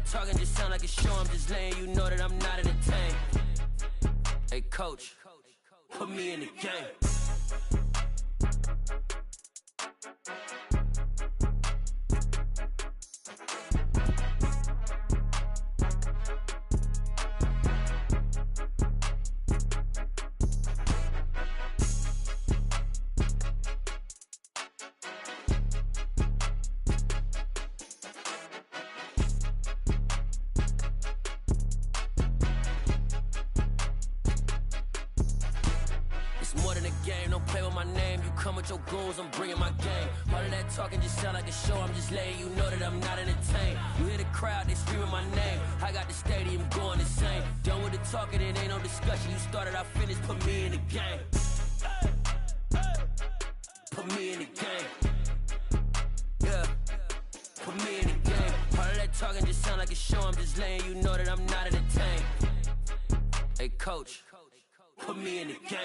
that talking just sound like a show. I'm just letting you know that I'm not entertained. Hey, coach, put me in the game. More than a game, don't play with my name. You come with your goons, I'm bringing my game. All of that talking just sound like a show. I'm just letting you know that I'm not entertained. You hear the crowd, they screaming my name. I got the stadium going insane. Done with the talking, it ain't no discussion. You started, I finished, put me in the game. Put me in the game. Yeah, put me in the game. All of that talking just sound like a show. I'm just letting you know that I'm not entertained. Hey, coach, put me in the game.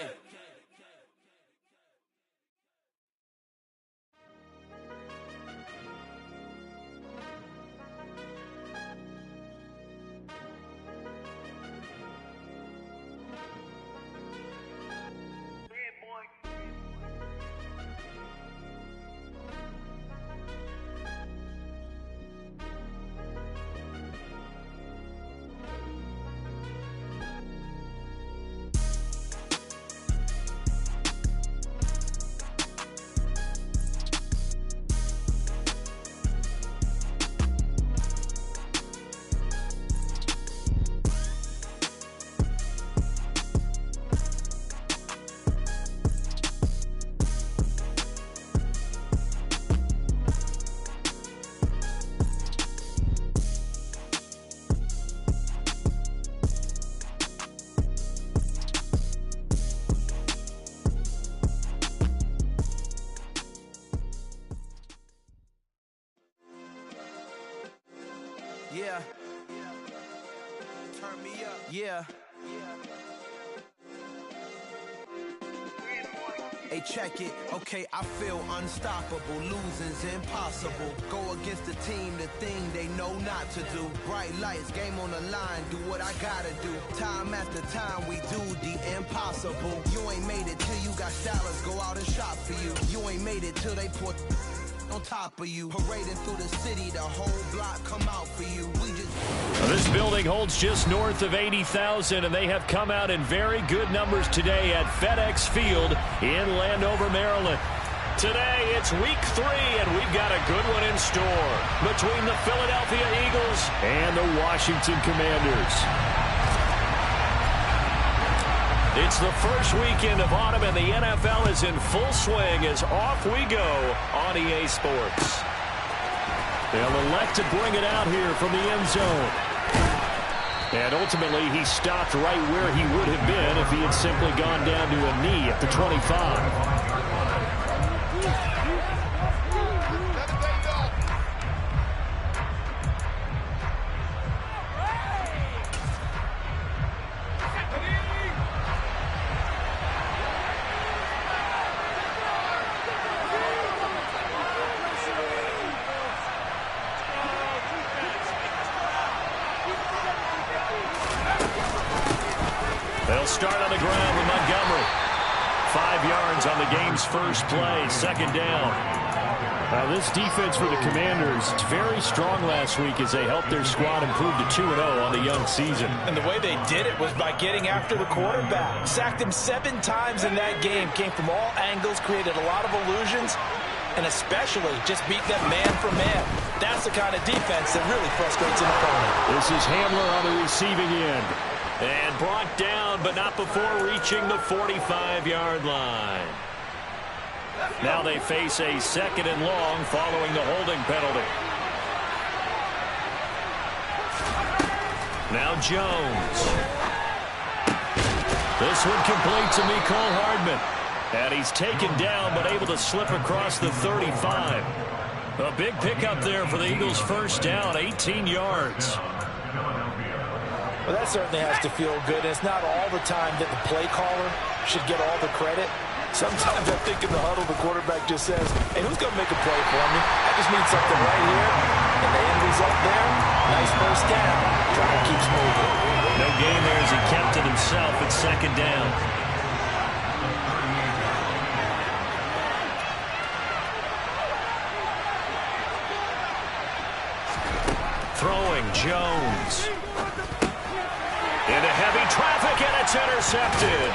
Yeah. Turn me up. Yeah. Hey, check it. Okay, I feel unstoppable. Losing's impossible. Go against the team, the thing they know not to do. Bright lights, game on the line. Do what I gotta do. Time after time, we do the impossible. You ain't made it till you got stylers go out and shop for you. You ain't made it till they put on top of you. Parading through the city, the whole block come out for you. This building holds just north of 80,000, and they have come out in very good numbers today at FedEx Field in Landover, Maryland. Today, it's week 3, and we've got a good one in store between the Philadelphia Eagles and the Washington Commanders. It's the first weekend of autumn, and the NFL is in full swing as off we go on EA Sports. They'll elect to bring it out here from the end zone. And ultimately, he stopped right where he would have been if he had simply gone down to a knee at the 25. They'll start on the ground with Montgomery. 5 yards on the game's first play, second down. Now this defense for the Commanders is very strong last week as they helped their squad improve to 2-0 on the young season. And the way they did it was by getting after the quarterback. Sacked him 7 times in that game. Came from all angles, created a lot of illusions, and especially just beat them man for man. That's the kind of defense that really frustrates an opponent. This is Hamler on the receiving end. And brought down, but not before reaching the 45-yard line. Now they face a second and long following the holding penalty. Now Jones. This one complete to Mecole Hardman. And he's taken down, but able to slip across the 35. A big pickup there for the Eagles' first down, 18 yards. Well, that certainly has to feel good. It's not all the time that the play caller should get all the credit. Sometimes I think in the huddle, the quarterback just says, hey, who's going to make a play for me? I just need something right here. And the end result there, Nice first down. Drive keeps moving. No gain there as he kept it himself at second down. Throwing Jones. Into heavy traffic, and it's intercepted.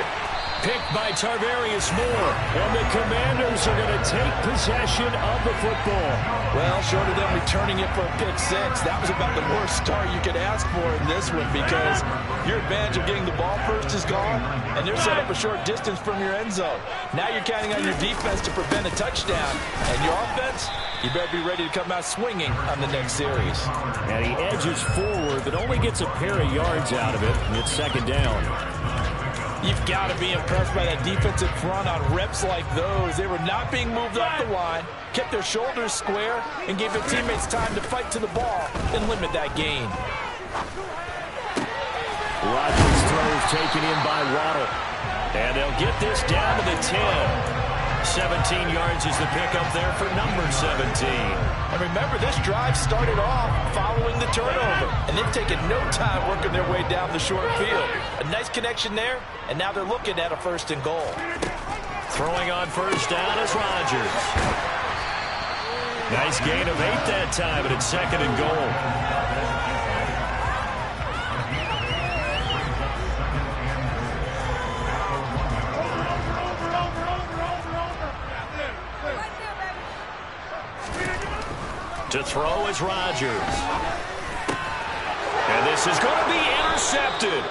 Picked by Tarvarius Moore, and the Commanders are going to take possession of the football. Well, short of them returning it for a pick six, that was about the worst start you could ask for in this one, because your advantage of getting the ball first is gone, and they're set up a short distance from your end zone. Now you're counting on your defense to prevent a touchdown, and your offense, you better be ready to come out swinging on the next series. And he edges forward, but only gets a pair of yards out of it, and it's second down. You've got to be impressed by that defensive front on reps like those. They were not being moved off the line, kept their shoulders square, and gave their teammates time to fight to the ball and limit that gain. Rodgers throws taken in by Waddle. And they'll get this down to the 10. 17 yards is the pickup there for number 17. And remember, this drive started off following the turnover, and they've taken no time working their way down the short field. A nice connection there, and now they're looking at a 1st and goal. Throwing on first down is Rodgers. Nice gain of 8 that time, and it's 2nd and goal. To throw is Rodgers. And this is going to be intercepted.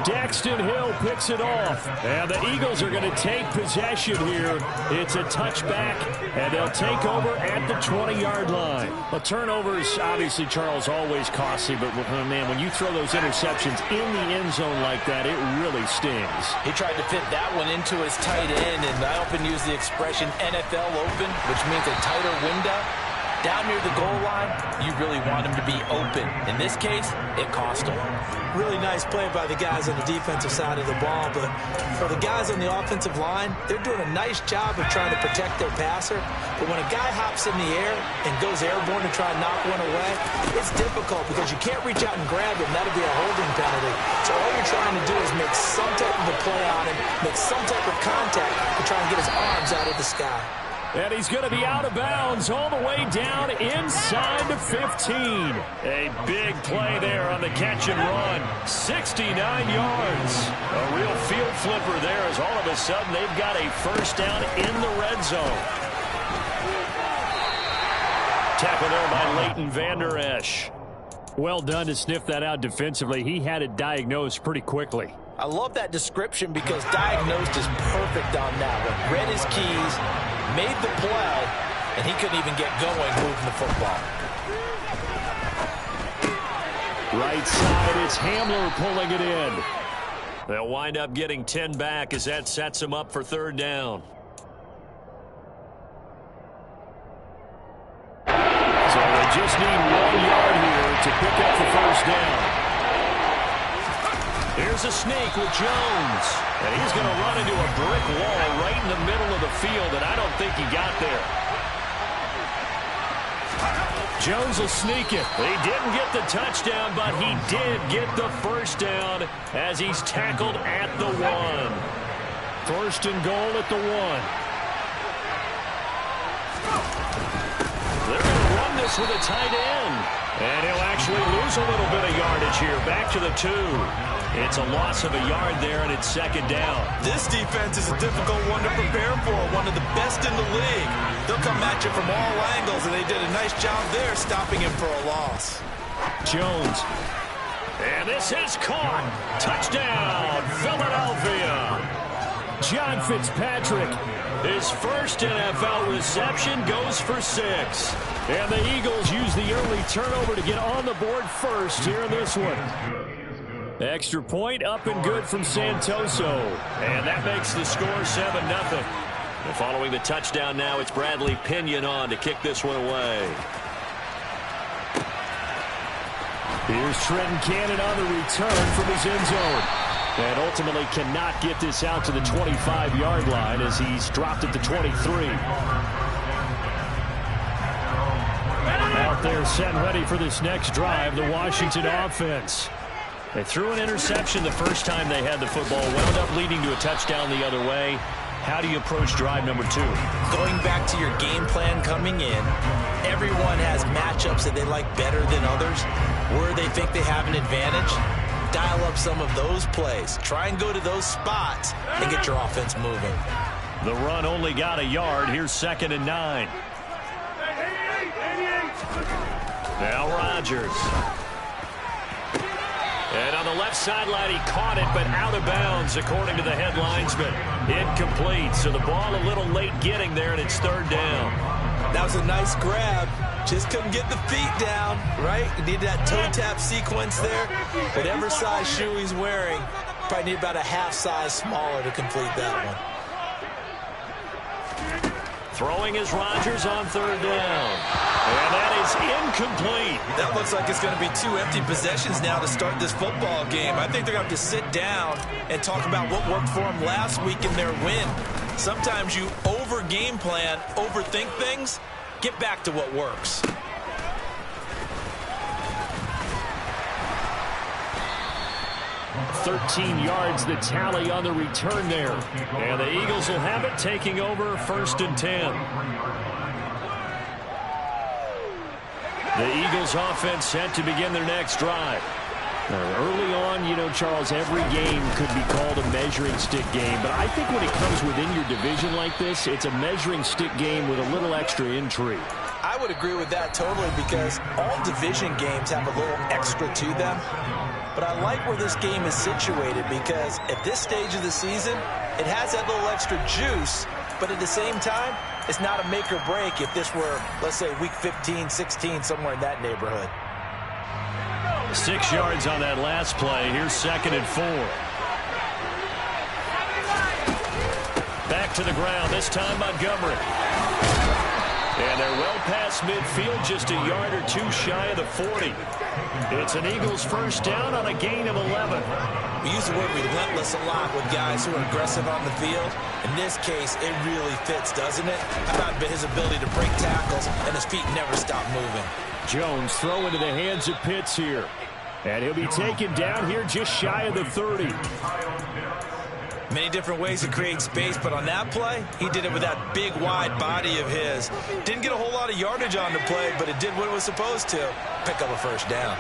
Daxton Hill picks it off. And the Eagles are going to take possession here. It's a touchback, and they'll take over at the 20-yard line. Well, turnovers, obviously, Charles, always costly. But, man, when you throw those interceptions in the end zone like that, it really stings. He tried to fit that one into his tight end, and I often use the expression NFL open, which means a tighter window. Down near the goal line, you really want him to be open. In this case, it cost him. Really nice play by the guys on the defensive side of the ball, but for the guys on the offensive line, they're doing a nice job of trying to protect their passer. But when a guy hops in the air and goes airborne to try and knock one away, it's difficult because you can't reach out and grab him. That'll be a holding penalty. So all you're trying to do is make some type of a play on him, make some type of contact to try and get his arms out of the sky. And he's going to be out of bounds all the way down inside the 15. A big play there on the catch and run. 69 yards. A real field flipper there as all of a sudden they've got a first down in the red zone. Tackle there by Leighton Vander Esch. Well done to sniff that out defensively. He had it diagnosed pretty quickly. I love that description because diagnosed is perfect on that one. Read his keys, made the play, and he couldn't even get going moving the football. Right side, it's Hamler pulling it in. They'll wind up getting 10 back as that sets them up for 3rd down. So they just need 1 yard here to pick up the first down. Here's a sneak with Jones. And he's going to run into a brick wall right in the middle of the field, and I don't think he got there. Jones will sneak it. He didn't get the touchdown, but he did get the first down as he's tackled at the 1. 1st and goal at the 1. They're going to run this with a tight end. And he'll actually lose a little bit of yardage here. Back to the 2. It's a loss of a yard there, and it's 2nd down. This defense is a difficult one to prepare for, one of the best in the league. They'll come at you from all angles, and they did a nice job there stopping him for a loss. Jones. And this is caught. Touchdown, Philadelphia. John Fitzpatrick, his first NFL reception, goes for 6. And the Eagles use the early turnover to get on the board first here in this one. Extra point up and good from Santoso. And that makes the score 7-0. And following the touchdown now, it's Bradley Pinion on to kick this one away. Here's Trenton Cannon on the return from his end zone. And ultimately cannot get this out to the 25-yard line as he's dropped at the 23. Now They're set and ready for this next drive, the Washington offense. They threw an interception the first time they had the football, wound up leading to a touchdown the other way. How do you approach drive number 2? Going back to your game plan coming in, everyone has matchups that they like better than others, where they think they have an advantage. Dial up some of those plays. Try and go to those spots and get your offense moving. The run only got a yard. Here's 2nd and 9. Now Rodgers. And on the left sideline, he caught it, but out of bounds, according to the head linesman. Incomplete, so the ball a little late getting there, and it's 3rd down. That was a nice grab. Just couldn't get the feet down, right? You need that toe tap sequence there. Whatever size shoe he's wearing, probably need about a half size smaller to complete that one. Throwing is Rodgers on 3rd down. And that is incomplete. That looks like it's going to be 2 empty possessions now to start this football game. I think they're going to have to sit down and talk about what worked for them last week in their win. Sometimes you over-game plan, overthink things. Get back to what works. $13 yards the tally on the return there. And the Eagles will have it, taking over 1st and 10. The Eagles offense set to begin their next drive. Early on, you know, Charles, every game could be called a measuring stick game. But I think when it comes within your division like this, it's a measuring stick game with a little extra intrigue. I would agree with that totally, because all division games have a little extra to them. But I like where this game is situated, because at this stage of the season, it has that little extra juice, but at the same time, it's not a make or break if this were, let's say, week 15, 16, somewhere in that neighborhood. 6 yards on that last play. Here's 2nd and 4. Back to the ground, this time Montgomery. And they're well past midfield, just a yard or 2 shy of the 40. It's an Eagles 1st down on a gain of 11. We use the word relentless a lot with guys who are aggressive on the field. In this case, it really fits, doesn't it? How about his ability to break tackles and his feet never stop moving? Jones throw into the hands of Pitts here. And he'll be taken down here just shy of the 30. Many different ways to create space, but on that play, he did it with that big, wide body of his. Didn't get a whole lot of yardage on the play, but it did what it was supposed to. Pick up a 1st down.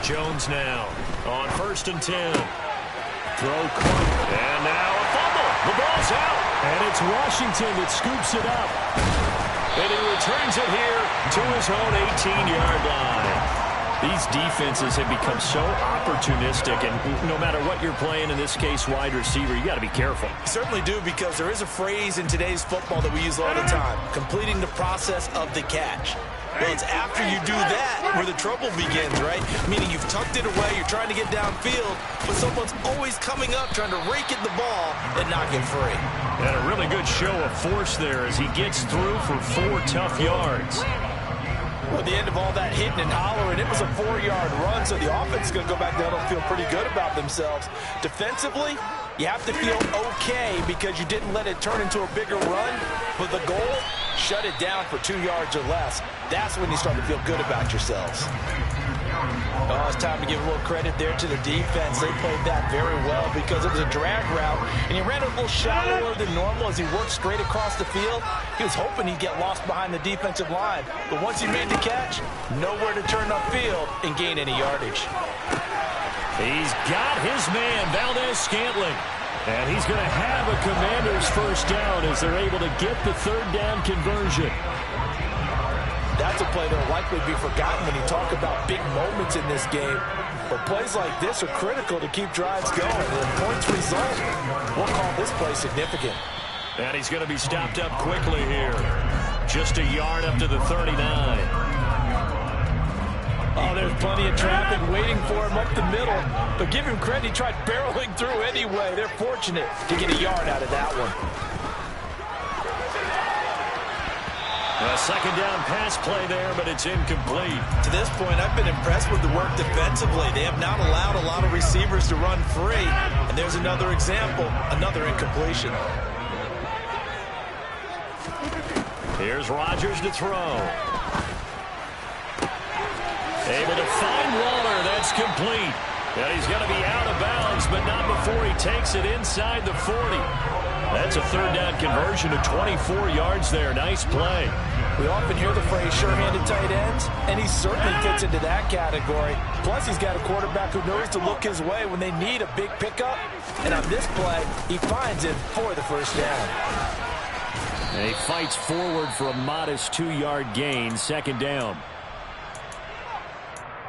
Jones now on 1st and 10. Throw caught. And now a fumble. The ball's out. And it's Washington that scoops it up. And he returns it here to his own 18-yard line. These defenses have become so opportunistic, and no matter what you're playing, in this case wide receiver, you got to be careful. You certainly do, because there is a phrase in today's football that we use all the time: completing the process of the catch. Well, it's after you do that where the trouble begins, right? Meaning you've tucked it away, you're trying to get downfield, but someone's always coming up trying to rake at the ball and not get free. And a really good show of force there as he gets through for 4 tough yards. At the end of all that hitting and hollering, it was a 4-yard run, so the offense is going to go back down and feel pretty good about themselves. Defensively, you have to feel okay because you didn't let it turn into a bigger run, but the goal, shut it down for 2 yards or less. That's when you start to feel good about yourselves. Oh, it's time to give a little credit there to the defense. They played that very well because it was a drag route, and he ran a little shallower than normal as he worked straight across the field. He was hoping he'd get lost behind the defensive line, but once he made the catch, nowhere to turn upfield and gain any yardage. He's got his man, Valdez-Scantling. And he's going to have a Commanders 1st down as they're able to get the 3rd down conversion. That's a play that will likely be forgotten when you talk about big moments in this game. But plays like this are critical to keep drives going. And the points result, we'll call this play significant. And he's going to be stopped up quickly here. Just a yard up to the 39. Oh, there's plenty of traffic waiting for him up the middle. But give him credit, he tried barreling through anyway. They're fortunate to get a yard out of that one. A 2nd down pass play there, but it's incomplete. To this point, I've been impressed with the work defensively. They have not allowed a lot of receivers to run free. And there's another example, another incompletion. Here's Rodgers to throw. Able to find Waller. That's complete. And he's going to be out of bounds, but not before he takes it inside the 40. That's a third down conversion of 24 yards there. Nice play. We often hear the phrase sure-handed tight ends, and he certainly fits into that category. Plus, he's got a quarterback who knows to look his way when they need a big pickup. And on this play, he finds it for the first down. And he fights forward for a modest 2-yard gain, second down.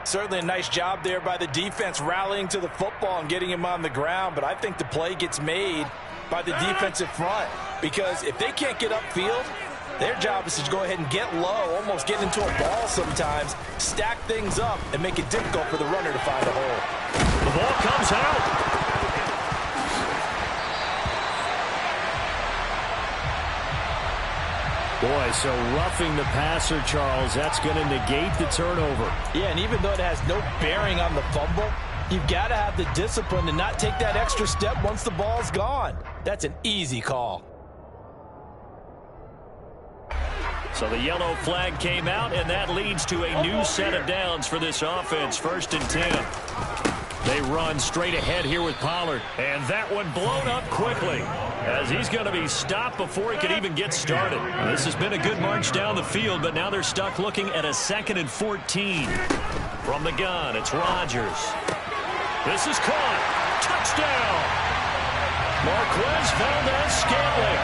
Certainly a nice job there by the defense rallying to the football and getting him on the ground, but I think the play gets made by the defensive front because if they can't get upfield, their job is to go ahead and get low, almost get into a ball sometimes, stack things up, and make it difficult for the runner to find a hole. The ball comes out. Boy, so roughing the passer, Charles, that's going to negate the turnover. Yeah, and even though it has no bearing on the fumble, you've got to have the discipline to not take that extra step once the ball's gone. That's an easy call. So the yellow flag came out, and that leads to a new set of downs for this offense. 1st and 10. They run straight ahead here with Pollard. And that one blown up quickly as he's going to be stopped before he could even get started. This has been a good march down the field, but now they're stuck looking at a 2nd and 14. From the gun, it's Rodgers. This is caught. Touchdown. Marquez Valdez-Scantling.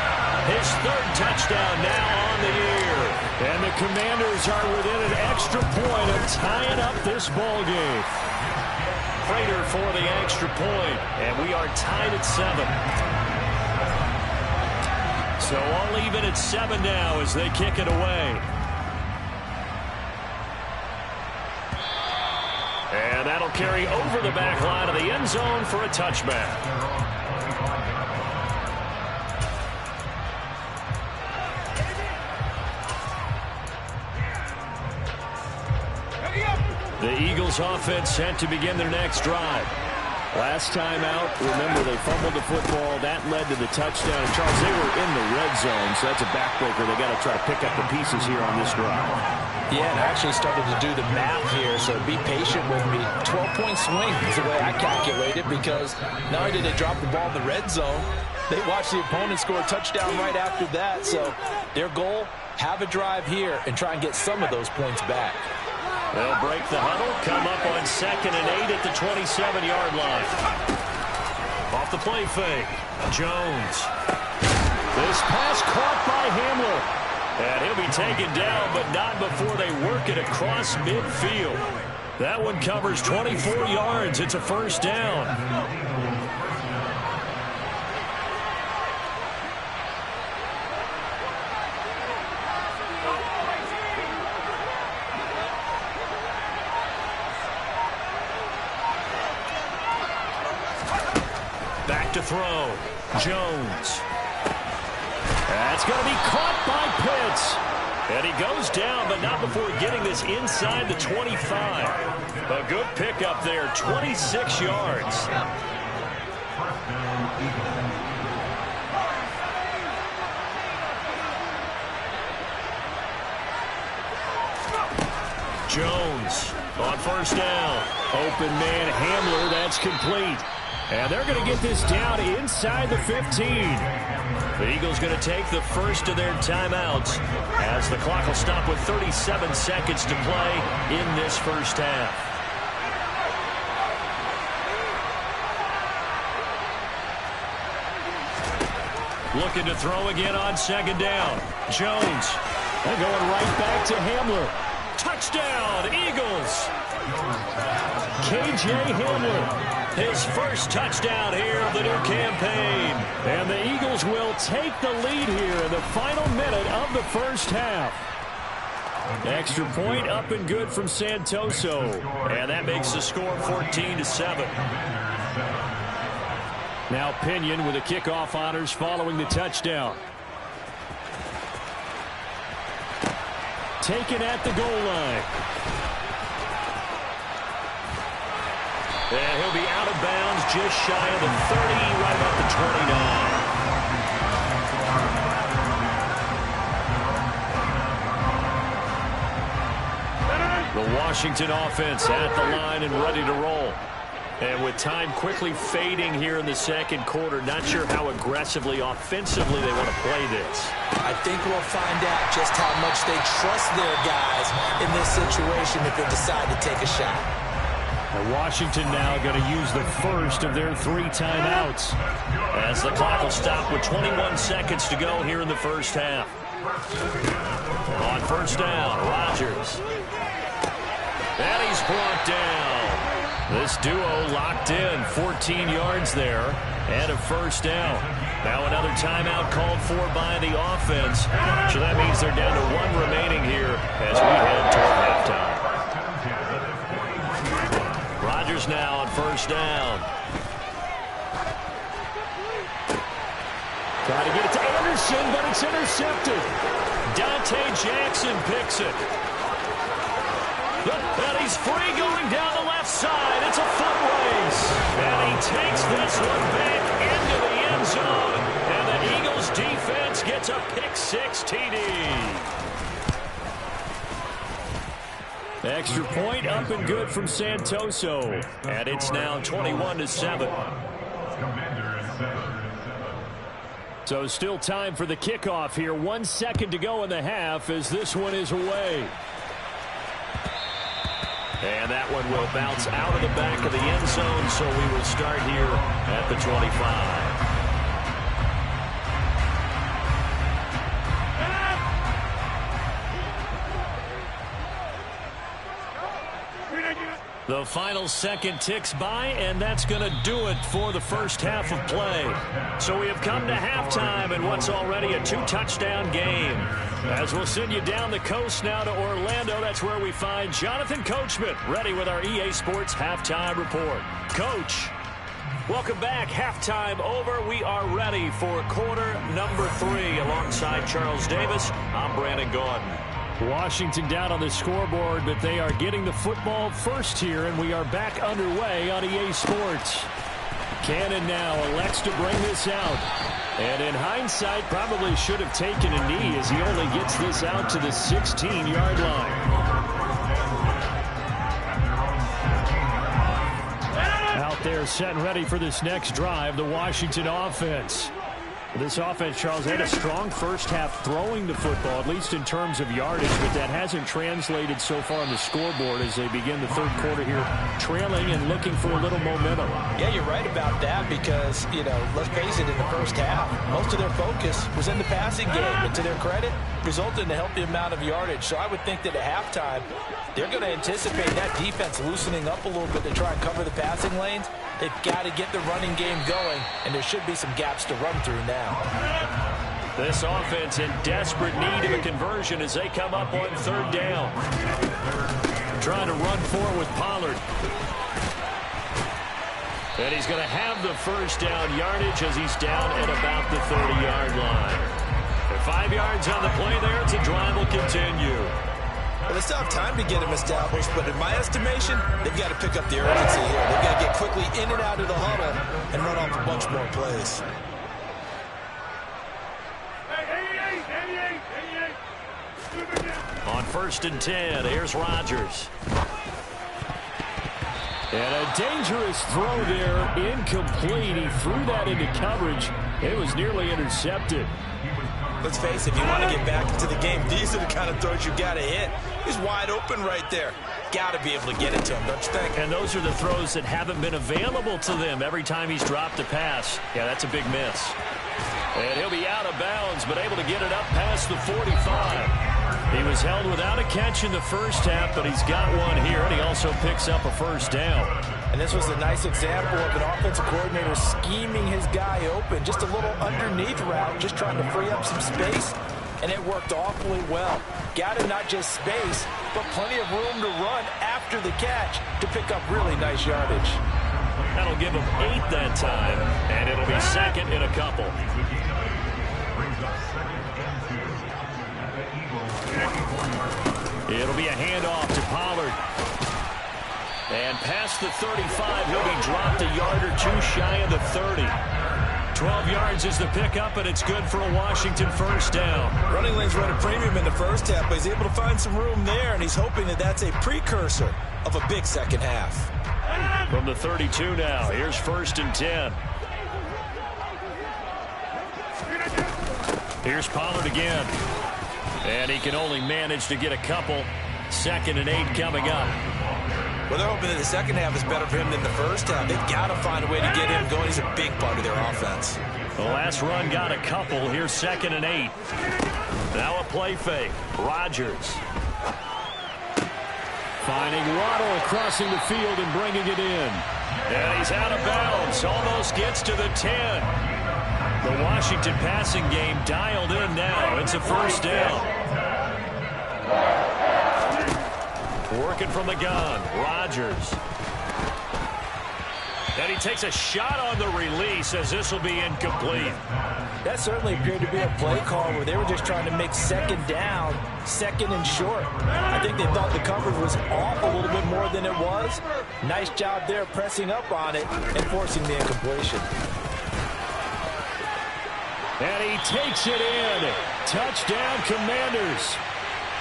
His 3rd touchdown now on the year. And the Commanders are within an extra point of tying up this ball game. Prater for the extra point, and we are tied at 7. So all even at 7 now as they kick it away. And that'll carry over the back line of the end zone for a touchback. The Eagles offense set to begin their next drive. Last time out, remember, they fumbled the football. That led to the touchdown. And Charles, they were in the red zone, so that's a backbreaker. They got to try to pick up the pieces here on this drive. Yeah, and I actually started to do the math here, so be patient with me. 12-point swing is the way I calculate it because not only did they drop the ball in the red zone, they watched the opponent score a touchdown right after that. So their goal, have a drive here and try and get some of those points back. They'll break the huddle, come up on 2nd and 8 at the 27-yard line. Off the play fake, Jones. This pass caught by Hamler. And he'll be taken down, but not before they work it across midfield. That one covers 24 yards. It's a first down. Back to throw. Jones. That's going to be caught by Pitts. And he goes down, but not before getting this inside the 25. A good pickup there, 26 yards. Jones on first down. Open man Hamler, that's complete. And they're going to get this down inside the 15. The Eagles going to take the first of their timeouts as the clock will stop with 37 seconds to play in this first half. Looking to throw again on 2nd down. Jones. They're going right back to Hamler. Touchdown, Eagles. KJ Hamler. His first touchdown here of the new campaign. And the Eagles will take the lead here in the final minute of the first half. Extra point up and good from Santoso. And that makes the score 14-7. Now Pinion with the kickoff honors following the touchdown. Taken at the goal line. And he'll be out of bounds just shy of the 30, right about the 29. Washington offense at the line and ready to roll. And with time quickly fading here in the second quarter, not sure how aggressively, offensively they want to play this. I think we'll find out just how much they trust their guys in this situation if they decide to take a shot. And Washington now going to use the first of their 3 timeouts as the clock will stop with 21 seconds to go here in the first half. On first down, Rodgers. And he's brought down. This duo locked in, 14 yards there, and a first down. Now another timeout called for by the offense. So that means they're down to 1 remaining here as we head toward halftime. Rodgers now on first down. Trying to get it to Anderson, but it's intercepted. Dante Jackson picks it. And he's free going down the left side. It's a foot race. And he takes this one back into the end zone. And the Eagles defense gets a pick-6 TD. Extra point up and good from Santoso. And it's now 21-7. So still time for the kickoff here. 1 second to go in the half as this one is away. And that one will bounce out of the back of the end zone, so we will start here at the 25. The final second ticks by, and that's going to do it for the first half of play. So we have come to halftime in what's already a 2-touchdown game. As we'll send you down the coast now to Orlando, that's where we find Jonathan Coachman, ready with our EA Sports Halftime Report. Coach, welcome back. Halftime over. We are ready for quarter number 3. Alongside Charles Davis, I'm Brandon Gordon. Washington down on the scoreboard, but they are getting the football first here, and we are back underway on EA Sports. Cannon now elects to bring this out. And in hindsight, probably should have taken a knee as he only gets this out to the 16-yard line. Out there set and ready for this next drive, the Washington offense. This offense, Charles, had a strong first half throwing the football, at least in terms of yardage, but that hasn't translated so far on the scoreboard as they begin the third quarter here, trailing and looking for a little momentum. Yeah, you're right about that because, let's face it, in the first half, most of their focus was in the passing game, and to their credit, resulted in a healthy amount of yardage. So I would think that at halftime, they're going to anticipate that defense loosening up a little bit to try and cover the passing lanes. They've got to get the running game going, and there should be some gaps to run through now. This offense in desperate need of a conversion as they come up on third down. Trying to run forward with Pollard. And he's going to have the first down yardage as he's down at about the 30-yard line. And 5 yards on the play there. It's a drive will continue. Well, they still have time to get him established, but in my estimation, they've got to pick up the urgency here. They've got to get quickly in and out of the huddle and run off a bunch more plays. On 1st and 10, here's Rodgers. And a dangerous throw there, incomplete. He threw that into coverage. It was nearly intercepted. Let's face it, if you want to get back into the game, these are the kind of throws you got to hit. He's wide open right there. Got to be able to get it to him, don't you think? And those are the throws that haven't been available to them every time he's dropped a pass. Yeah, that's a big miss. And he'll be out of bounds, but able to get it up past the 45. He was held without a catch in the first half, but he's got one here, and he also picks up a first down. And this was a nice example of an offensive coordinator scheming his guy open. Just a little underneath route, just trying to free up some space, and it worked awfully well. Got him not just space, but plenty of room to run after the catch to pick up really nice yardage. That'll give him 8 that time, and it'll be second in a couple. It'll be a handoff to Pollard. And past the 35, he'll be dropped a yard or two shy of the 30. 12 yards is the pickup, and it's good for a Washington first down. Running lanes run a premium in the first half, but he's able to find some room there, and he's hoping that that's a precursor of a big second half. From the 32 now, here's 1st and 10. Here's Pollard again. And he can only manage to get a couple. 2nd and 8 coming up. Well, they're hoping that the second half is better for him than the first half. They've got to find a way to get him going. He's a big part of their offense. The last run got a couple. Here's 2nd and 8. Now a play fake. Rodgers. Finding Waddle, crossing the field and bringing it in. And he's out of bounds. Almost gets to the 10. The Washington passing game dialed in now. It's a first down. Working from the gun. Rodgers. And he takes a shot on the release as this will be incomplete. That certainly appeared to be a play call where they were just trying to make 2nd down, 2nd and short. I think they thought the coverage was off a little bit more than it was. Nice job there pressing up on it and forcing the incompletion. And he takes it in. Touchdown, Commanders.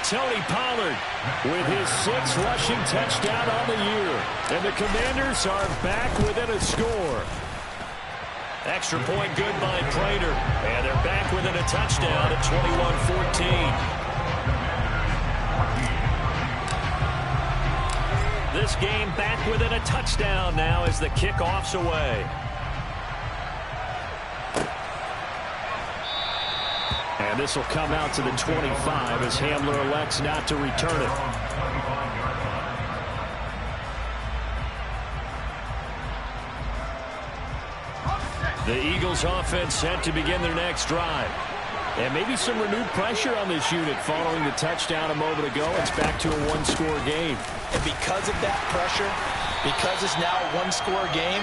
Tony Pollard with his 6th rushing touchdown on the year. And the Commanders are back within a score. Extra point good by Prater. And they're back within a touchdown at 21-14. This game back within a touchdown now as the kickoff's away. And this will come out to the 25 as Hamler elects not to return it. The Eagles offense set to begin their next drive. And maybe some renewed pressure on this unit following the touchdown a moment ago. It's back to a one-score game. And because of that pressure, because it's now a one-score game,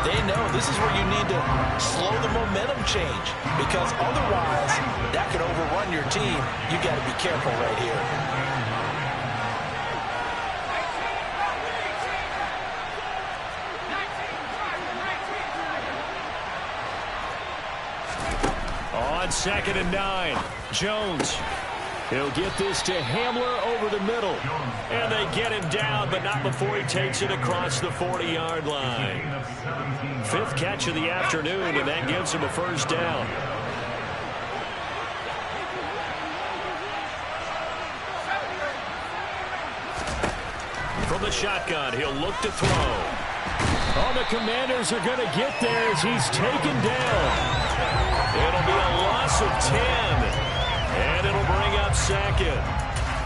they know this is where you need to slow the momentum change. Because otherwise, that could overrun your team. You got to be careful right here. On 2nd and 9, Jones. He'll get this to Hamler over the middle. And they get him down, but not before he takes it across the 40-yard line. 5th catch of the afternoon, and that gives him a first down. From the shotgun, he'll look to throw. Oh, the Commanders are going to get there as he's taken down. It'll be a loss of 10. And it'll bring up 2nd.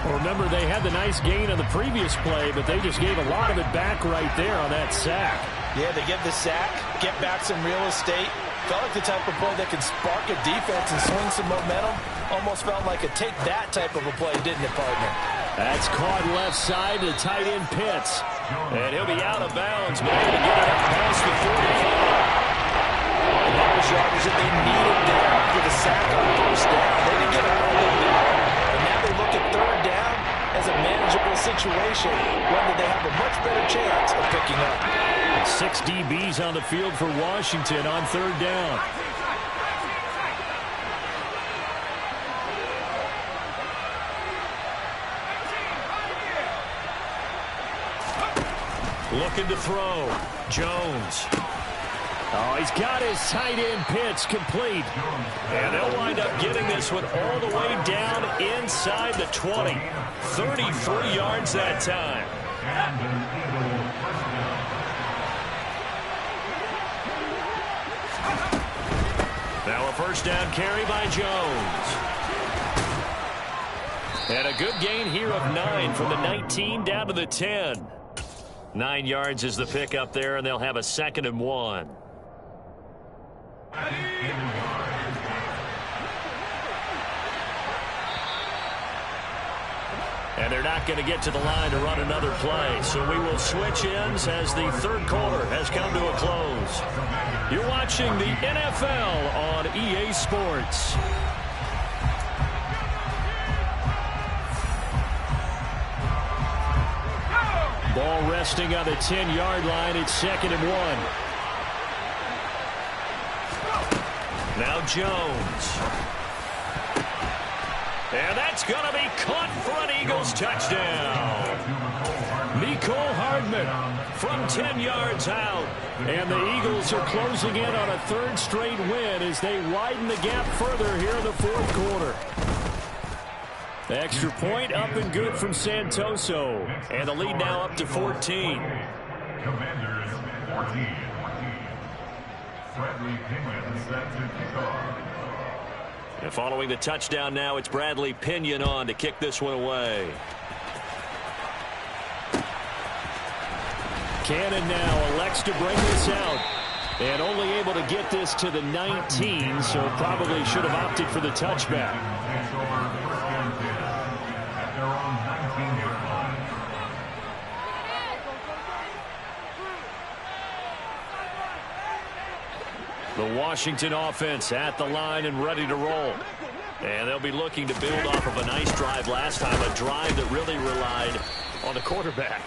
Well, remember, they had the nice gain on the previous play, but they just gave a lot of it back right there on that sack. Yeah, they get the sack, get back some real estate. Felt like the type of play that could spark a defense and swing some momentum. Almost felt like a take that type of a play, didn't it, partner? That's caught left side to tight end Pitts. And he'll be out of bounds, but able to get it up past the 45. That was yardage that they needed there after the sack on 1st down. They didn't get out of there. And now they look at 3rd down as a manageable situation, whether they have a much better chance of picking up. 6 DBs on the field for Washington on 3rd down. Looking to throw. Jones. Oh, he's got his tight end Pitts complete. And they'll wind up getting this one all the way down inside the 20. 33 yards that time. Now a first down carry by Jones. And a good gain here of 9 from the 19 down to the 10. 9 yards is the pickup there, and they'll have a 2nd and 1. And they're not going to get to the line to run another play. So we will switch ends as the 3rd quarter has come to a close. You're watching the NFL on EA Sports. Ball resting on the 10-yard line. It's 2nd and 1. Now Jones. And that's going to be caught for an Eagles touchdown. Mecole Hardman from 10 yards out. And the Eagles are closing in on a third straight win as they widen the gap further here in the fourth quarter. Extra point up and good from Santoso. And the lead now up to 14. Commanders 14. Bradley Pinion set to kick off. And following the touchdown now, it's Bradley Pinion on to kick this one away. Cannon now elects to bring this out. And only able to get this to the 19, so probably should have opted for the touchback. The Washington offense at the line and ready to roll. And they'll be looking to build off of a nice drive last time, a drive that really relied on the quarterback.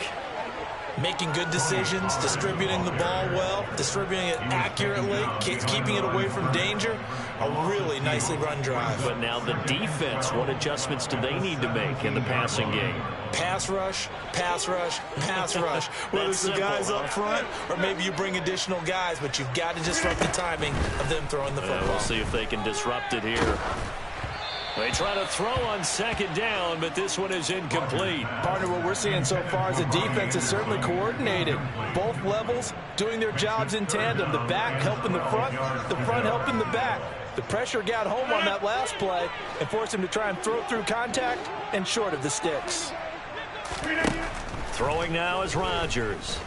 Making good decisions, distributing the ball well, distributing it accurately, keeping it away from danger. A really nicely run drive. But now the defense, what adjustments do they need to make in the passing game? Pass rush, pass rush, pass rush. Whether it's the guys up front or maybe you bring additional guys, but you've got to disrupt the timing of them throwing the football. We'll see if they can disrupt it here. They try to throw on second down, but this one is incomplete. Partner, what we're seeing so far is the defense is certainly coordinated. Both levels doing their jobs in tandem. The back helping the front helping the back. The pressure got home on that last play and forced him to try and throw through contact and short of the sticks. Throwing now is Rodgers.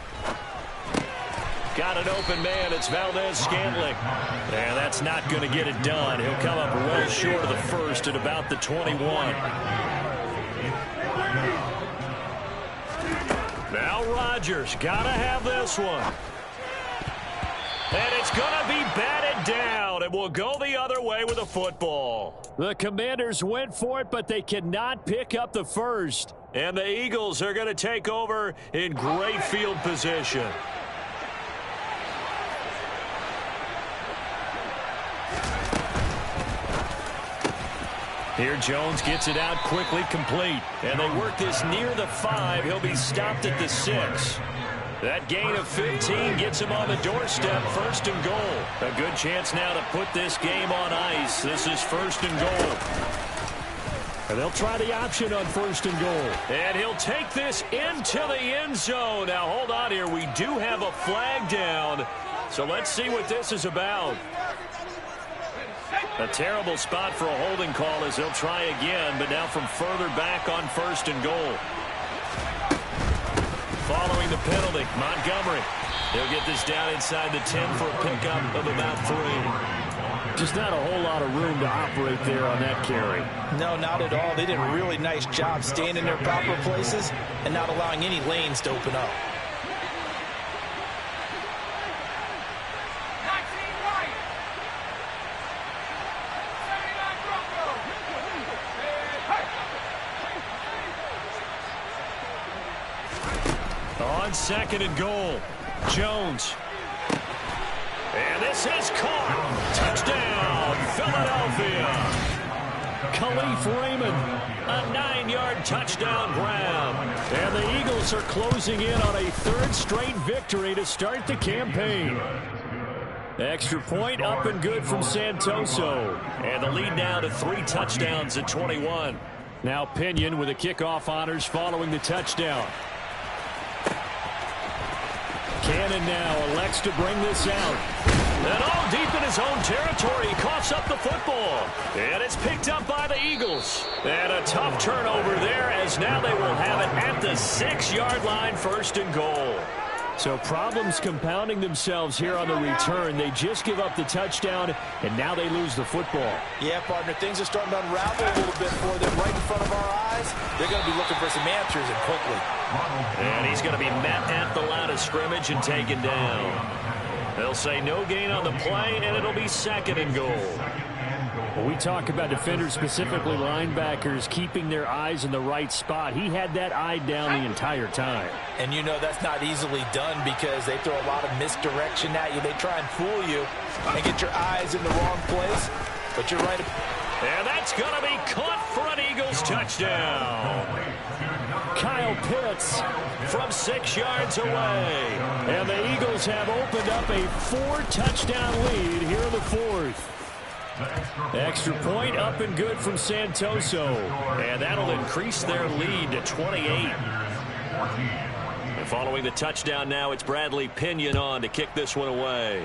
Got an open man. It's Valdez-Scantling. And that's not going to get it done. He'll come up well short of the first at about the 21. Now Rodgers got to have this one. And it's going to be batted down. And we'll go the other way with the football. The Commanders went for it, but they cannot pick up the first. And the Eagles are going to take over in great field position. Here Jones gets it out quickly, complete. And they work this near the 5. He'll be stopped at the 6. That gain of 15 gets him on the doorstep, first and goal. A good chance now to put this game on ice. This is first and goal. And they'll try the option on first and goal. And he'll take this into the end zone. Now hold on here. We do have a flag down. So let's see what this is about. A terrible spot for a holding call as they'll try again, but now from further back on first and goal. Following the penalty, Montgomery. He'll get this down inside the 10 for a pickup of about 3. Just not a whole lot of room to operate there on that carry. No, not at all. They did a really nice job staying in their proper places and not allowing any lanes to open up. On second and goal, Jones. And this is caught. Touchdown, Philadelphia. Khalif Raymond, a 9-yard touchdown grab. And the Eagles are closing in on a third straight victory to start the campaign. Extra point up and good from Santoso. And the lead now to 3 touchdowns at 21. Now Pinion with the kickoff honors following the touchdown. Cannon now elects to bring this out. And all deep in his own territory, he coughs up the football. And it's picked up by the Eagles. And a tough turnover there as now they will have it at the 6-yard line, first and goal. So problems compounding themselves here on the return. They just give up the touchdown, and now they lose the football. Yeah, partner, things are starting to unravel a little bit for them right in front of our eyes. They're going to be looking for some answers and quickly. And he's going to be met at the line of scrimmage and taken down. They'll say no gain on the play, and it'll be second and goal. When we talk about defenders, specifically linebackers, keeping their eyes in the right spot, he had that eye down the entire time. And you know that's not easily done because they throw a lot of misdirection at you. They try and fool you and get your eyes in the wrong place. But you're right. And that's going to be caught for an Eagles touchdown. Kyle Pitts from 6 yards away. And the Eagles have opened up a 4-touchdown lead here in the fourth. Extra point up and good from Santoso. And that'll increase their lead to 28. And following the touchdown now, it's Bradley Pinion on to kick this one away.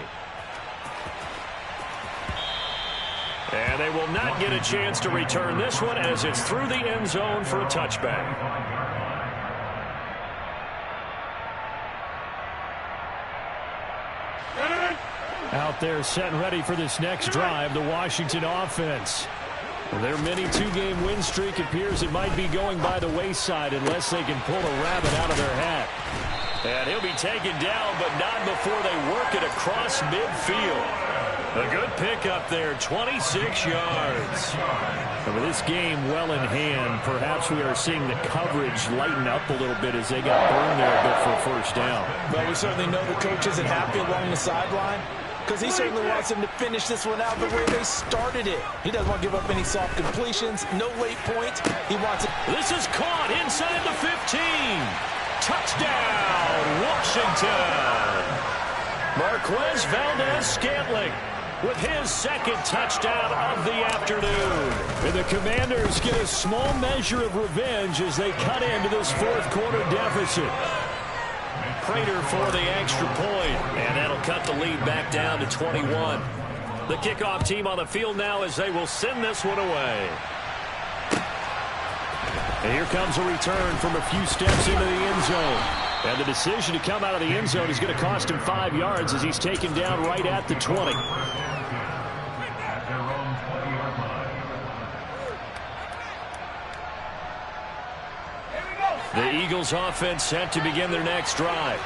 And they will not get a chance to return this one as it's through the end zone for a touchback. Out there set and ready for this next drive, the Washington offense. Their mini 2-game win streak appears it might be going by the wayside unless they can pull a rabbit out of their hat. And he'll be taken down, but not before they work it across midfield. A good pickup there, 26 yards. And with this game well in hand, perhaps we are seeing the coverage lighten up a little bit as they got burned there a bit for a first down. Well, we certainly know the coach isn't happy along the sideline because he certainly wants them to finish this one out the way they started it. He doesn't want to give up any soft completions, no late points. He wants it. This is caught inside the 15. Touchdown, Washington. Marquez Valdez-Scantling with his second touchdown of the afternoon. And the Commanders get a small measure of revenge as they cut into this fourth-quarter deficit. Prater for the extra point, and that'll cut the lead back down to 21. The kickoff team on the field now as they will send this one away. And here comes a return from a few steps into the end zone. And the decision to come out of the end zone is going to cost him 5 yards as he's taken down right at the 20. The Eagles offense set to begin their next drive.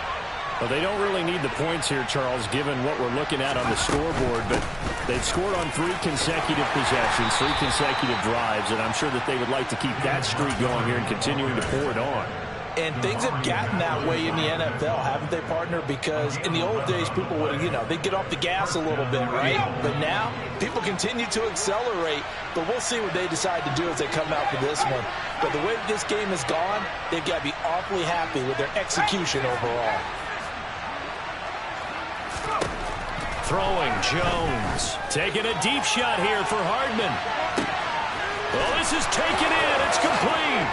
Well, they don't really need the points here, Charles, given what we're looking at on the scoreboard, but they've scored on 3 consecutive possessions, 3 consecutive drives, and I'm sure that they would like to keep that streak going here and continuing to pour it on. And things have gotten that way in the NFL, haven't they, partner? Because in the old days, people would, they'd get off the gas a little bit, right? But now, people continue to accelerate. But we'll see what they decide to do as they come out for this one. But the way this game has gone, they've got to be awfully happy with their execution overall. Throwing, Jones. Taking a deep shot here for Hardman. Well, this is taken in. It's complete.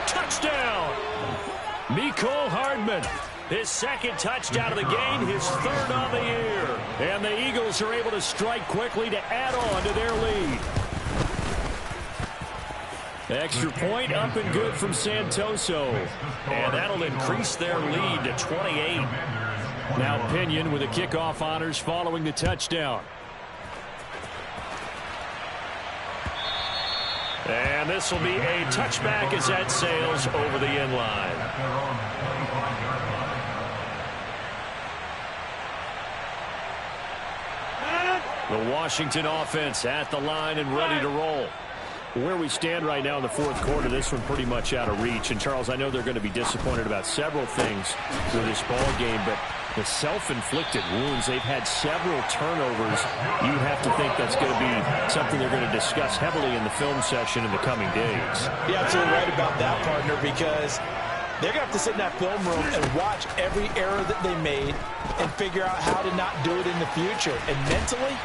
Touchdown. Mecole Hardman, his second touchdown of the game, his third on the year. And the Eagles are able to strike quickly to add on to their lead. Extra point up and good from Santoso. And that'll increase their lead to 28. Now Pinion with the kickoff honors following the touchdown. And this will be a touchback as that sails over the end line. The Washington offense at the line and ready to roll. Where we stand right now in the fourth quarter, this one pretty much out of reach. And, Charles, I know they're going to be disappointed about several things with this ball game, but the self-inflicted wounds, they've had several turnovers. You have to think that's going to be something they're going to discuss heavily in the film session in the coming days. You're absolutely right about that, partner, because they're going to have to sit in that film room and watch every error that they made and figure out how to not do it in the future. And mentally,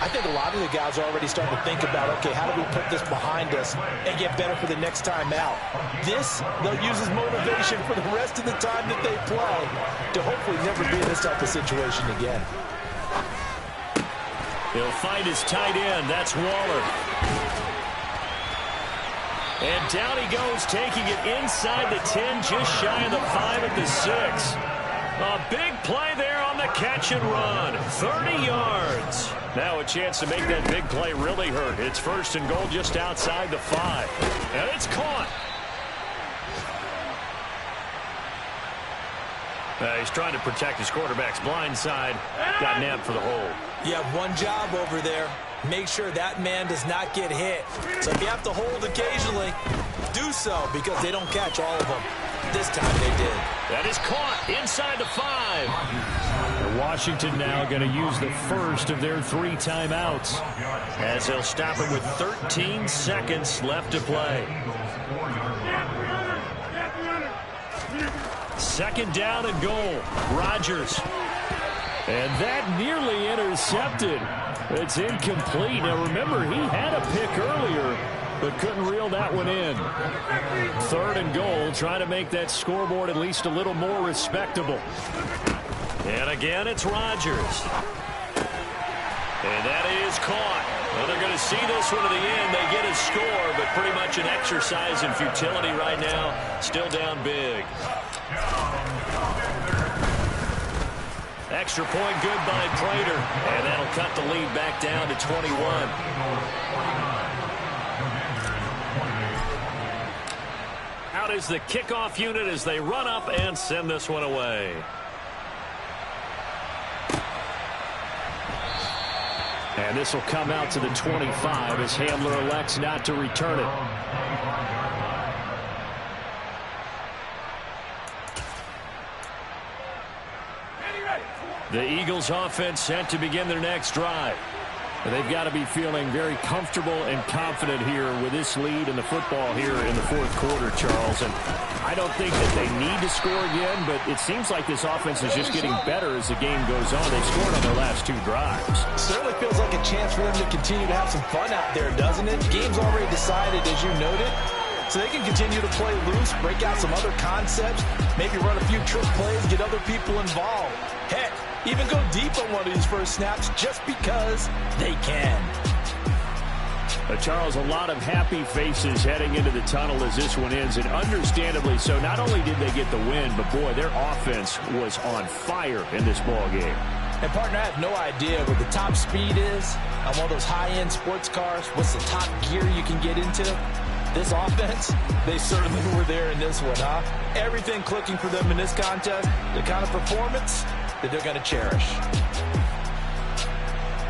I think a lot of the guys are already starting to think about, okay, how do we put this behind us and get better for the next time out? This, they'll use as motivation for the rest of the time that they play to hopefully never be in this type of situation again. He'll find his tight end. That's Waller. And down he goes, taking it inside the 10, just shy of the 5 at the 6. A big play there on the catch and run. 30 yards. Now a chance to make that big play really hurt. It's first and goal just outside the 5. And it's caught. He's trying to protect his quarterback's blind side. Got nabbed for the hold. You have one job over there. make sure that man does not get hit. So if you have to hold occasionally, do so, because they don't catch all of them. This time they did. That is caught inside the 5. And Washington now going to use the first of their 3 timeouts, as they'll stop it with 13 seconds left to play. Second down and goal. Rodgers. And that nearly intercepted. It's incomplete. Now remember, he had a pick earlier, but couldn't reel that one in. Third and goal, trying to make that scoreboard at least a little more respectable. And again, it's Rodgers. And that is caught. Well, they're going to see this one to the end. They get a score, but pretty much an exercise in futility right now. Still down big. Extra point good by Prater. And that'll cut the lead back down to 21. Out is the kickoff unit as they run up and send this one away. And this will come out to the 25 as Handler elects not to return it. The Eagles offense set to begin their next drive. They've got to be feeling very comfortable and confident here with this lead in the football here in the fourth quarter, Charles. And I don't think that they need to score again, but it seems like this offense is just getting better as the game goes on. They've scored on their last 2 drives. Certainly feels like a chance for them to continue to have some fun out there, doesn't it? Game's already decided, as you noted. So they can continue to play loose, break out some other concepts, maybe run a few trick plays, get other people involved. Heck, even go deep on one of these first snaps just because they can. Charles, a lot of happy faces heading into the tunnel as this one ends, and understandably so. Not only did they get the win, but boy, their offense was on fire in this ball game. And partner, I have no idea what the top speed is on one of those high-end sports cars. What's the top gear you can get into? This offense, they certainly were there in this one, huh? Everything clicking for them in this contest, the kind of performance that they're going to cherish.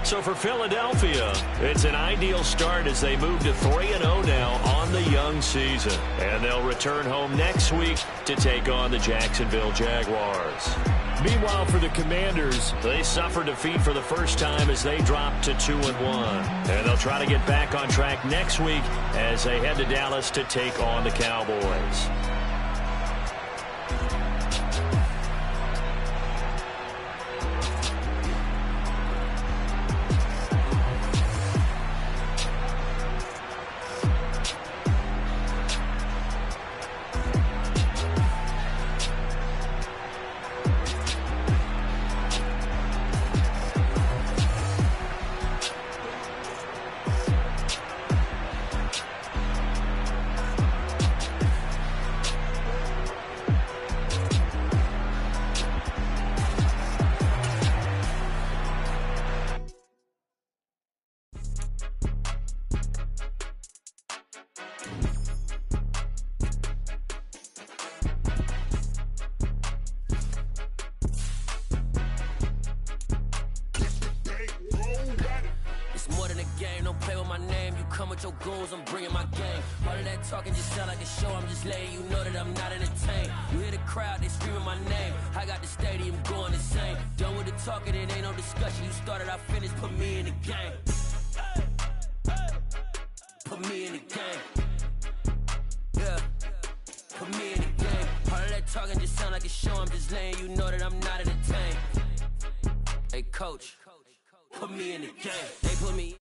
So for Philadelphia, it's an ideal start as they move to 3-0 now on the young season. And they'll return home next week to take on the Jacksonville Jaguars. Meanwhile, for the Commanders, they suffered defeat for the first time as they dropped to 2-1. And they'll try to get back on track next week as they head to Dallas to take on the Cowboys. Your goals, I'm bringing my game. All of that talking just sound like a show. I'm just letting you know that I'm not entertained. You hear the crowd, they screaming my name. I got the stadium going insane. Done with the talking, it ain't no discussion. You started, I finished, put me in the game. Put me in the game. Yeah, put me in the game. All of that talking just sound like a show. I'm just letting you know that I'm not entertained. Hey, coach, put me in the game. They put me